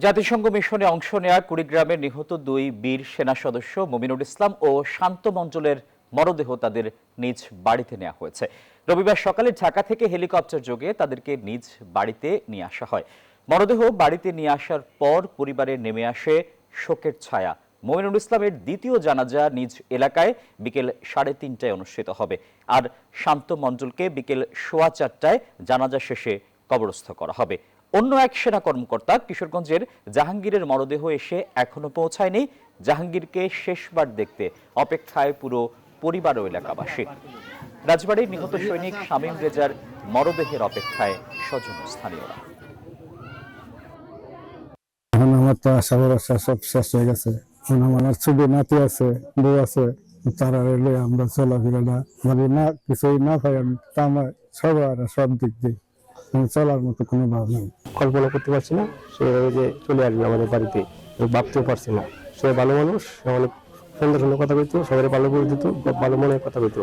জাতিসংঘ মিশনে অংশ নেয়া কুড়িগ্রামে নিহত দুই বীর সেনা সদস্য মুমিনুল ইসলাম ও শান্ত মঞ্জলের মরদেহ তাদের নিজ বাড়িতে নেওয়া হয়েছে। রবিবার সকালে ঢাকা থেকে হেলিকপ্টার যোগে তাদেরকে নিজ বাড়িতে নিয়ে আসা হয়। মরদেহ বাড়িতে নিয়ে আসার পর পরিবারে নেমে আসে শোকের ছায়া। মুমিনুল ইসলামের দ্বিতীয় জানাজা নিজ এলাকায় বিকেল 3:30টায় অনুষ্ঠিত হবে, আর শান্ত মঞ্জলকে বিকেল 4:15টায় জানাজা শেষে কবরস্থ করা হবে। অন্য এক সেনা কর্মকর্তা কিশোরগঞ্জের জাহাঙ্গীরের মরদেহ এসে এখনো পৌঁছায়নি। জাহাঙ্গীরকে শেষবার দেখতে অপেক্ষায় পুরো পরিবার ও এলাকাবাসী। রাজবাড়ীর নিহত সৈনিক শামীম রেজার মরদেহের অপেক্ষায় স্বজন ও স্থানীয়রা। এখন আমার তো আশা ভরসা সব শেষ হয়ে গেছে। এখন আমার ছোট নাতি আছে, বউ আছে, তারা এলে আমরা চলাফেরাটা মানে না কিছুই না পাই আমি তা আমার সবার সব দিক দিয়ে চলার মতো কোনো ভাব নেই। কল্পনা করতে পারছি না সেভাবে যে চলে আসবে আমাদের বাড়িতে, ভাবতেও পারছি না। সে ভালো মানুষ, অনেক সুন্দর সুন্দর কথা বলতো, সবাই ভালো করে দিত, ভালো মনের কথা বলতো।